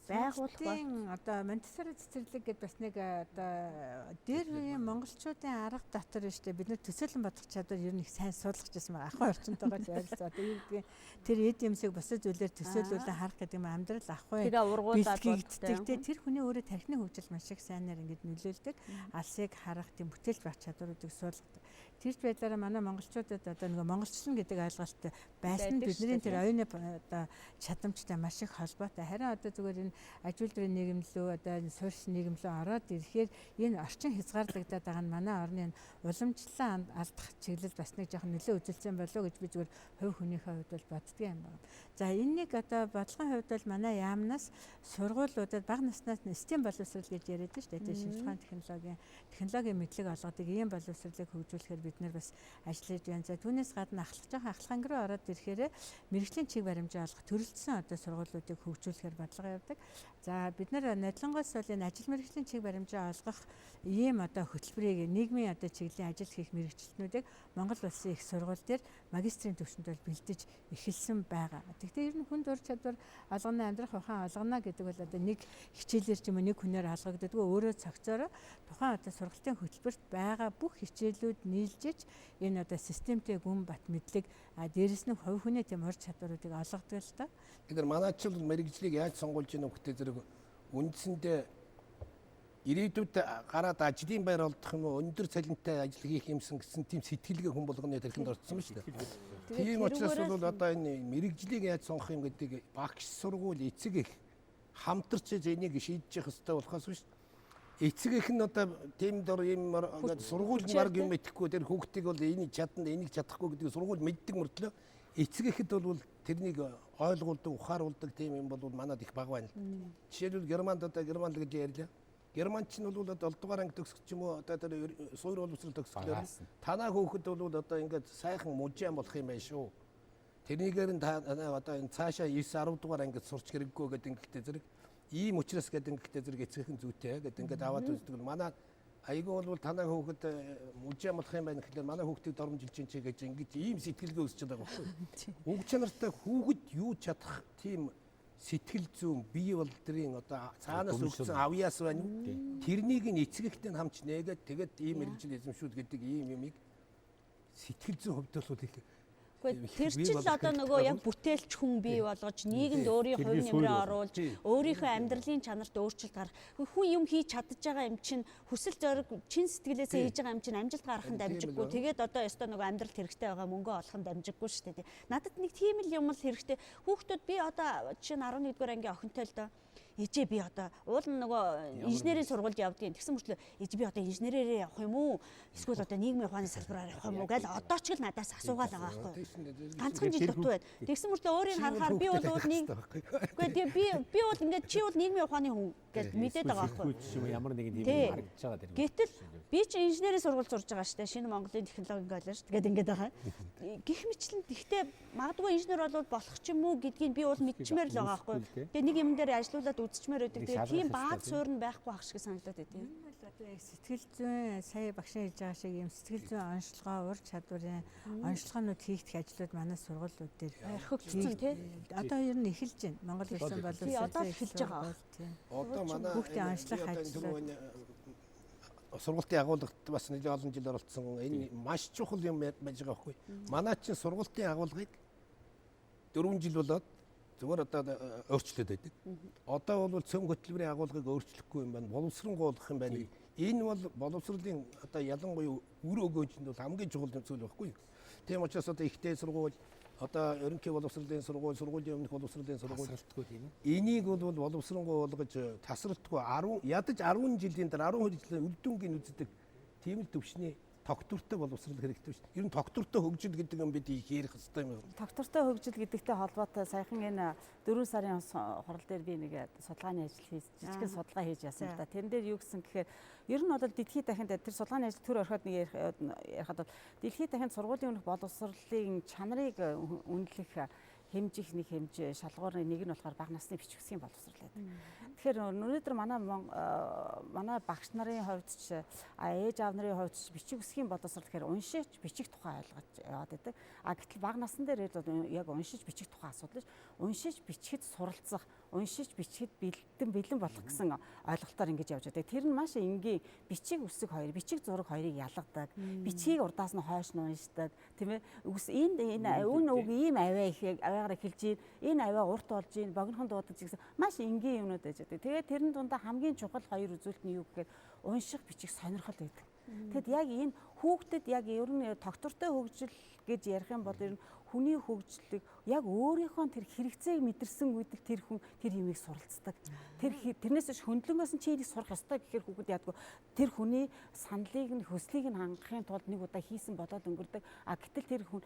Байгууллагын одоо Монтессори цэцэрлэг гэдэг бас нэг одоо дээр үеийн монголчуудын арга дотор шүү дээ. Бид нэр төсөөлөн бодох чадвар ер нь их сайн суулгаж байсан байгаа. Ахын орчинтойгоо ярилцаа. Одоо юу гэдгийг тэр эд юмсыг бусад зүйлээр төсөөлүүлэн харах гэдэг юм амьдрал ахын бэлтгэгддэг. Тэр хүний өөрөө тархины хөгжил маш их сайнаар ингэж нөлөөлдөг. Алсыг харах тийм бүтээлч байх чадваруудыг суулгадаг. тэрч байдлаараа манай монголчуудад одоо нэг монголчлон гэдэг ойлголт байсан бидний тэр оюуны одоо чадамжтай маш их холбоотой. Харин одоо зүгээр энэ аж үйлдвэрийн нийгэм лөө одоо энэ суурьш нийгэм лөө ороод ирэхээр энэ орчин хязгаарлагдаад байгаа нь манай орны уламжлалаа алдах чиглэл бас нэг жоохон нөлөө үзүүлсэн болов уу гэж би зүгээр хувь хүнийхээ хувьд бол боддөг юм байна. За энэнийг одоо бодлогын хувьд бол манай яамнаас сургуулиудад бага наснаас STEM боловсрол гэж яриад шүү дээ. Тэгээ шинжлэх ухааны технологийн мэдлэг олгодог ийм боловсролыг хөгжүүлэхээр бид нар бас ажиллаж байна. За түүнээс гадна ахлах ангируу ороод ирэхээр мэрэгжлийн чиг баримжаа олгох төрөлцсөн одоо сургуулиудыг хөгжүүлэхээр бодлого явдаг. За бид нар нодлонгоос бол энэ ажил мэргэжлийн чиг баримжаа олгох ийм одоо хөтөлбөрийг нийгмийн одоо чиглэлийн ажил хийх мэргэжилтнүүдийг Монгол улсын их сургууль дээр магистрийн түвшинд бол бэлдэж эхэлсэн байгаа. Тэгэхдээ ер нь хүнд ур чадвар олгоно, амьдрах ухаан олгоно гэдэг бол одоо нэг хичээлээр ч юм уу нэг хүнээр алгагддаг. Өөрөө цогцоороо тухайн одоо сургалтын хөтөлбөрт байгаа бүх хичээлүүд нийлжиж энэ одоо системтэй гүн бат мэдлэг дээрэс нь хувь хүний тийм ур чадваруудыг олгодог л доо.
Тэгэхээр манайчил мэрэгжлийг яаж сонгуулж ийнө гэхдээ зэрэг үндсэндээ ирээдүйд гараад ажлын байр олдох юм уу өндөр цалинтай ажил хийх юмсан гэсэн тийм сэтгэлгээ хүн болгоны тэрхэнд орцсон ба шүү дээ. Тийм учраас бол одоо энэ мэрэгжлийг яаж сонгох юм гэдэг багш сургууль эцэг их хамтарч энийг шийдэж явах хэрэгтэй болохоос биш. Эцэг их нь одоо тийм дор ийм сургууль марг юм итгэхгүй тэр хүүхдийг бол энийг чадна энийг чадахгүй гэдэг сургууль мэддэг мөртлөө эцэг ихэд бол тэрнийг ойлгуулдаг ухааруулдаг тийм юм бол манад их бага байна л. Жишээлбэл Германд одоо Германд гэж ярьлаа. Германч нь бол 7 дугаар анги төгсөх ч юм уу одоо тэр суур боловсрол төгсгөлөөр танаа хүүхэд бол одоо ингээд сайхан мужаан болох юм байна шүү. Тэрнийгээр нь одоо энэ цаашаа 9 10 дугаар ангид сурч хэрэггүй гэдэг ингээд зэрэг ийм учраас гэдэг ингээд зэрэг эцэгхэн зүйтэй гэдэг ингээд аваад үздэг нь манай айгүй бол танаа хүүхэд мужаан болох юм байна гэхлээр манай хүүхдийг доромжилж чинь гэж ингээд ийм сэтгэлгээ өсөж байгаа байхгүй. Уг чанартай хүүхэд юу чадах тийм сэтгэл зүйн бие болдрын одоо цаанаас өгсөн авьяас байна. Тэрнийг нь эцэгтэй хамч нээгээд тэгээд ийм мэрэгжил эзэмшүүд гэдэг ийм юмыг сэтгэл зүйн хувьд бол их
тэр чинь л одоо нөгөө яг бүтээлч хүн бий болгож нийгэмд өөрийн хувь нэмрээ оруулж өөрийнхөө амьдралын чанарт өөрчлөлт гарах хүн юм хийж чадж байгаа юм чинь хүсэл зориг чин сэтгэлээсээ хийж байгаа юм чинь амжилт гаргахын дамжиггүй тэгээд одоо ёстой нөгөө амьдралд хэрэгтэй байгаа мөнгө олохын дамжиггүй шүү дээ. Надад нэг тийм л юм л хэрэгтэй. Хүүхдүүд би одоо жишээ нь 11-р ангийн охинтой л доо ээжээ би одоо уул нөгөө инженерийн сургуульд явдгийн тэгсэн мөрчлөө ээж би одоо инженерээрээ явах юм уу эсвэл одоо нийгмийн ухааны салбараар явах юм уу гэж одоо ч л надаас асуугаал байгаа байхгүй. Ганцхан жил дутуу байна. Тэгсэн мөртлөө өөрийг харахаар би бол нэг үгүй би бол ингээд чи бол нийгмийн ухааны хүн гэж мэдээд байгаа байхгүй.
Ямар нэгэн тийм харагдаж байгаа дэр.
Гэтэл би чи инженерийн сургууль сурж байгаа шүү дээ. Шинэ Монголын технологийн коллеж тэгээд ингээд байгаа. Гэх мэтлэн тэгтээ магадгүй инженер болох ч юм уу гэдгийг би бол мэдчмээр л байгаа байхгүй. Тэгээд нэг юм дээр ажиллаулаад үзчмээр байдаг. Тэгээд тийм бааз суурь нь байхгүй ах шиг санагдаад байдаг.
Энэ бол одоо яг сэтгэл зүйн сая багшийн хэлж байгаа шиг юм сэтгэл зүйн онцлогоо ур чадварын онцлогоонууд хийгдэх ажлууд манай сургуулиуд дээр
хөгжсөн тий.
Одоо ер нь эхэлж байна. Монгол улсын боловсрол
одоо эхэлж байгаа.
Одоо манай
хүүхдийн онцлог ажлууд
сургалтын агуулгад бас нэлээд олон жил оролцсон. Энэ маш чухал юм байж байгаа байхгүй. Манай чинь сургалтын агуулгыг 4 жил болоод зүгээр одоо өөрчлөлт байдаг. Одоо бол цөм хөтөлбөрийн агуулгыг өөрчлөхгүй юм байна. Боловсрон гуулах юм байна. Энэ бол боловсролын одоо ялангуяа үр өгөөжинд бол хамгийн чухал зүйл байхгүй. Тийм учраас одоо ихтэй сургууль одоо ерөнхий боловсролын сургууль, сургуулийн өмнөх боловсролын сургууль энийг бол боловсрон гуулгаж тасралтгүй 10 ядаж 10 жилийн дараа 12 жилийн үр дүнгийн үздэг тийм л төвшний тогтвортой боловсрол хэрэгтэй шүү дээ. Ер нь тогтвортой хөгжил гэдэг юм бид хийх хэрэгтэй юм.
Тогтвортой хөгжил гэдэгтэй холбоотой саяхан энэ 4 сарын хурал дээр би нэг судалгааны ажил хийж жижигхэн судалгаа хийж яасан л да. Тэрэн дээр юу гэсэн гэхээр ер нь бол дэлхийд дахинд тэр судалгааны ажил төр орхиод нэг ярихад бол дэлхийд дахинд сургуулийн өмнөх боловсролын чанарыг үнэлэх хэмжих нэг хэмжээ шалгуурны нэг нь болохоор бага насны бичвэсгийн боловсрол байдаг. Тэгэхээр өнөөдөр манай багш нарын хувьд ч ээж аав нарын хувьд ч бичиг үсгийн боловсрол гэхээр уншиж бичих тухай ойлгож яваад байдаг. Гэтэл бага насны дээр яг уншиж бичих тухай асуудал ш. Уншиж бичихэд суралцах, уншиж бичихэд бэлэн болох гэсэн ойлголтоор ингэж явж байдаг. Тэр нь маш энгийн бичиг үсэг хоёр, бичиг зураг хоёрыг ялгадаг. Бичгийг урдаас нь хойш нь уншдаг, тийм ээ. Энэ үг ийм авиа авиагаар эхэлж ийн, энэ авиа урт болж ийн, богинохон дуудаж гэсэн маш энгийн юмнууд байж байгаа. Тэгээд тэрэн дундаа хамгийн чухал хоёр үзүүлэлт нь юу гэхээр унших, бичих сонирхол байдаг. Тэгэд яг энэ хүүхдэд яг ер нь доктортой хөгжил гэж ярих юм бол ер нь хүний хөгжлийг яг өөрийнхөө тэр хэрэгцээг мэдэрсэн үед тэр хүн тэр юмыг суралцдаг. Тэрнээс биш хөндлөнгөөс нь чи энийг сурах ёстой гэхээр хүүхэд яадгүй тэр хүний саналыг нь хөслийг нь хангахын тулд нэг удаа хийсэн болоод өнгөрдөг. А гэтэл тэр хүн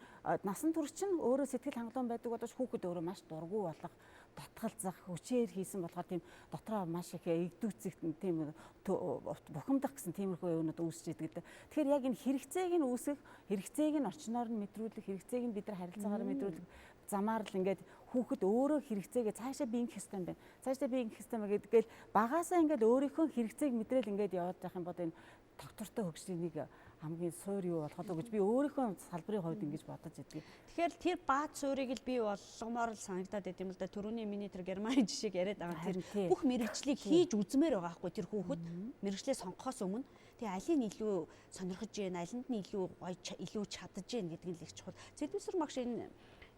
насан турш чинь өөрөө сэтгэл хангалуун байдаг боловч хүүхэд өөрөө маш дургүй болох, дотгалзах, хүчээр хийсэн болохоор тийм дотроо маш их эгдүүцэх тийм бухимдах гэсэн тиймэрхүү юмнууд үүсэж идэг. Тэгэхээр яг энэ хэрэгцээг нь үүсгэх, хэрэгцээг нь орчноор нь мэдрүүлэх, хэрэгцээг нь бид нар харилцаагаар мэдрүүлэх замаар л ингээд хүүхэд өөрөө хэрэгцээгээ цаашаа би ингэх ёстой юм байна. Цаашаа би ингэх ёстой юм гэдгээл багаасаа ингээд өөрийнхөө хэрэгцээг мэдрээл ингээд яваад байх юм бол энэ доктортой хөгжлийн нэг хамгийн суур юу болох вэ гэж би өөрийнхөө салбарын хувьд ингэж бодож идэг.
Тэгэхээр тэр бааз суурийг л би болгомоор л санагдаад байт юм л да. Төрөний миний тэр Германы жишээг яриад байгаа тэр бүх мэрэгжлийг хийж үзмээр байгаа хгүй тэр хүүхэд мэрэгжлээ сонгохоос өмнө тэгээ алийг нь илүү сонирхож гин, алинд нь илүү гоё илүү чадаж гин гэдэг нь л их чухал. Зэлбэсэр багш энэ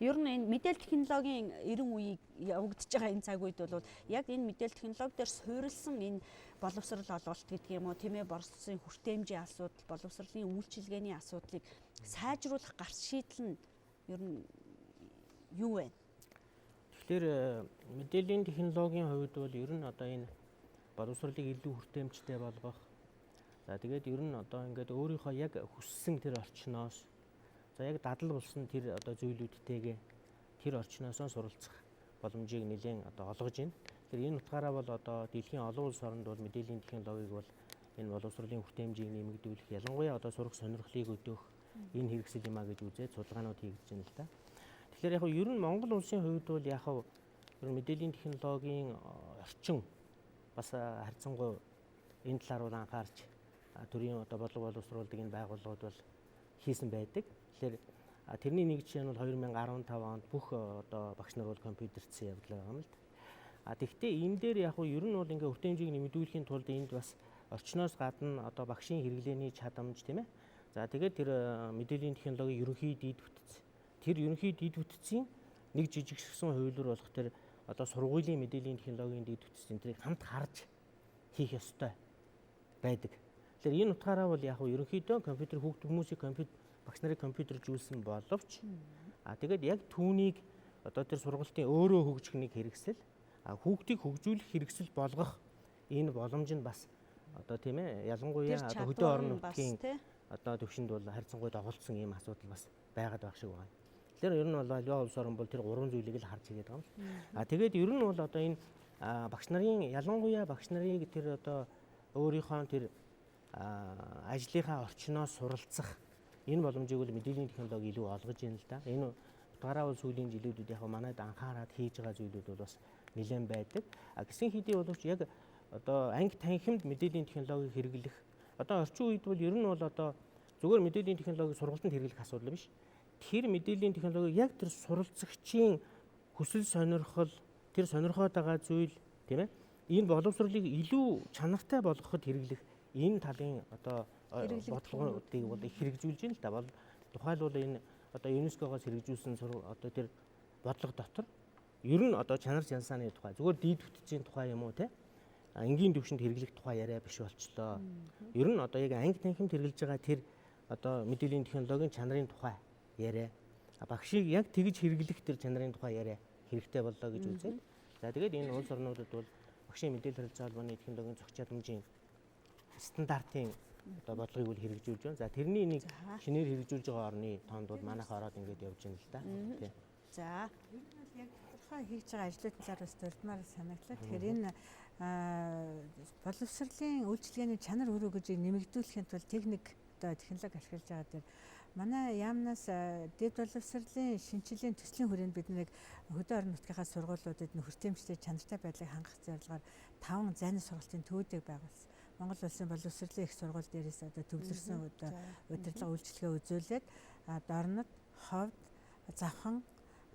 ер нь энэ мэдээлэл технологийн 90 үеийг явагдаж байгаа энэ цаг үед бол яг энэ мэдээлэл технологи дээр суурилсан энэ боловсрол олголт гэдэг юм уу тийм ээ Боловсролын хүртээмжийн асуудал, боловсролын үйлчилгээний асуудлыг сайжруулах гарц шийдэл нь ер нь юу вэ?
Тэгэхээр мэдээллийн технологийн хувьд бол ер нь одоо энэ боловсролыг илүү хүртээмжтэй болгох. За тэгээд ер нь одоо ингээд өөрийнхөө яг хүссэн тэр орчноос за яг дадал болсон тэр одоо зүйлүүдтэйгээ тэр орчноос суралцах боломжийг нэлээд одоо олгож байна. Тэгэхээр энэ утгаараа бол одоо дэлхийн олон улс оронд бол мэдээллийн технологиг бол энэ боловсролын хүртээмжийг нэмэгдүүлэх, ялангуяа одоо сурах сонирхлыг өдөөх энэ хэрэгсэл юм а гэж үзээд судалгаанууд хийгдэж байна л да. Тэгэхээр яг ер нь Монгол улсын хувьд бол яг мэдээллийн технологийн орчин бас харьцангуй энэ талаар бол анхаарч төрийн одоо бодлого боловсруулдаг энэ байгууллагууд бол хийсэн байдаг. Тэгэхээр тэрний нэг жишээ нь бол 2015 онд бүх одоо багш нар бол компьютерцсэн явдал байгаа юм л да. Тэгэхдээ энэ дээр яг ер нь бол ингээ хүртээмжийг нэмэгдүүлэхийн тулд энд бас орчноос гадна одоо багшийн хэрэглээний чадамж тийм ээ. За тэгээд тэр мэдээллийн технологийн ерөнхий дид бүтц. Тэр ерөнхий дид бүтцийн нэг жижигхэн хувилбар болох тэр одоо сургуулийн мэдээллийн технологийн дид бүтц энтрийг хамт харж хийх ёстой байдаг. Тэгэхээр энэ утгаараа бол яг ерөнхийдөө компьютер хүмүүсийн багш нарын компьютержүүлсэн боловч тэгээд яг түүнийг одоо тэр сургалтын өөрөө хөгжихнийг хэрэгсэл хүүхдийг хөгжүүлэх хэрэгсэл болгох энэ боломж нь бас одоо тийм ээ ялангуяа одоо хөдөө орон нутгийн одоо төвшөнд бол харьцангуй доголдсон ийм асуудал бас байгаад байх шиг байна. Тэгэхээр ер нь бол аливаа улс орн бол тэр гурван зүйлийг л харж игээд байгаа юм. Тэгээд ер нь бол одоо энэ багш нарын ялангуяа багш нарыг тэр одоо өөрийнхөө тэр ажлынхаа орчноос суралцах энэ боломжийг бол мэдээллийн технологи илүү олгож байна л да. Энэ утгаараа бол сүүлийн жилүүдэд яг манайд анхаарал хийж байгаа зүйлүүд бол бас нэлээд байдаг. Гэсэн хэдий боловч яг одоо анги танхимд мэдээллийн технологиг хэрэглэх одоо орчин үед бол ер нь бол одоо зүгээр мэдээллийн технологиг сургалтанд хэрэглэх асуудал биш. Тэр мэдээллийн технологиг яг тэр суралцагчийн хүсэл сонирхол тэр сонирхоод байгаа зүйл тийм ээ энэ боловсролыг илүү чанартай болгоход хэрэглэх энэ талын одоо бодлогоодыг бол их хэрэгжүүлж байна л да. Бол тухайлбал энэ одоо ЮНЕСКО-гоос хэрэгжүүлсэн одоо тэр бодлого дотор ер нь одоо чанар чансааны тухай зүгээр дид бүтцийн тухай юм уу те энгийн төвшөнд хэрэглэх тухай яриа биш болчлоо. Ер нь одоо яг анги танхимд хэрэглэж байгаа тэр одоо мэдээллийн технологийн чанарын тухай яриа. Багшийг яг тэгж хэрэглэх тэр чанарын тухай яриа хэрэгтэй боллоо гэж үзээд. За тэгээд энэ улс орнуудад бол багшийн мэдээлэл харилцаа холбооны технологийн зохиц чадамжийн стандартын одоо бодлогыг бол хэрэгжүүлж байна. За тэрний нэг шинээр хэрэгжүүлж байгаа орны тоонд бол манайх ороод ингэж явж байна л да. Тийм.
За
ер нь бол яг тухайн хийж байгаа ажлын талаар бас дурдмаар санагдлаа. Тэгэхээр энэ боловсролын үйлчилгээний чанар өрөө гэж нэмэгдүүлэхийн тулд техник одоо технологи ашиглаж байгаа дээр манай яамнаас дэд боловсролын шинжилгээний төслийн хүрээнд бид нэг хөдөө орон нутгийнхаа сургуулиудад хүртээмжтэй чанартай байдлыг хангах зорилгоор 5 зайны сургалтын төвүүдийг байгуулсан. Монгол улсын боловсролын их сургууль дээрээс одоо төвлөрсөн удирдлага үйлчилгээ үзүүлээд Дорнод, Ховд, Завхан,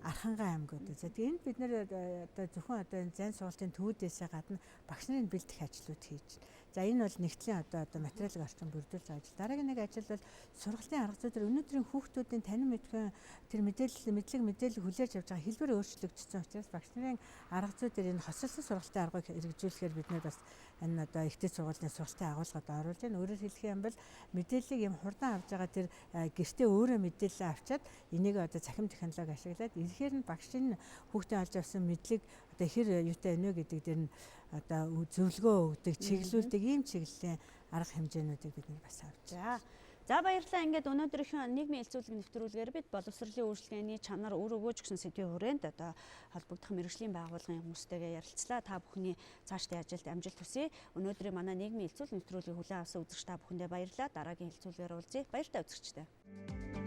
Архангай аймагуудад. За тэгээд бид нэр одоо зөвхөн одоо энэ зайн сургалтын төвүүдээс гадна багш нарын бэлдэх ажлууд хийж байна. За энэ бол нэгтлийн одоо материалын орчин бүрдүүлж байгаа ажил. Дараагийн нэг ажил бол сургалтын арга зүй дээр өнөөдрийн хүүхдүүдийн танин мэдхэн тэр мэдээлэл хүлээж авч байгаа хэлбэр өөрчлөгдсөн учраас багш нарын арга зүй дээр энэ хосолсон сургалтын аргыг хэрэгжүүлэхээр бид нэр бас энэ одоо ихтэй сургуулийн сургалтын агуулгад оруулж байна. Өөрөөр хэлэх юм бол мэдээллийг юм хурдан авч байгаа тэр гэртээ өөрөө мэдээлэл авчаад энийг одоо цахим технологи ашиглаад ирэхээр нь багшийн хүүхдээ олж авсан мэдлэг одоо хэр юутай байна вэ гэдэг дээр нь одоо зөвлөгөө өгдөг, чиглүүлдэг ийм чиглэлийн арга хэмжээнүүдийг бид бас авч байгаа.
За баярлалаа. Ингээд өнөөдрийнхөө нийгмийн хэлэлцүүлэг нэвтрүүлгээр бид боловсролын үйлчлэгээний чанар үр өгөөж гэсэн сэдвийн хүрээнд одоо холбогдох мэргэжлийн байгууллагын хүмүүстэйгээ ярилцлаа. Та бүхний цаашдын ажилд амжилт хүсье. Өнөөдрийн манай нийгмийн хэлэлцүүлэг нэвтрүүлгийг хүлээн авсан үзэгч та бүхэндээ баярлалаа. Дараагийн хэлэлцүүлгээр уулзъя. Баяр та үзэгчдээ.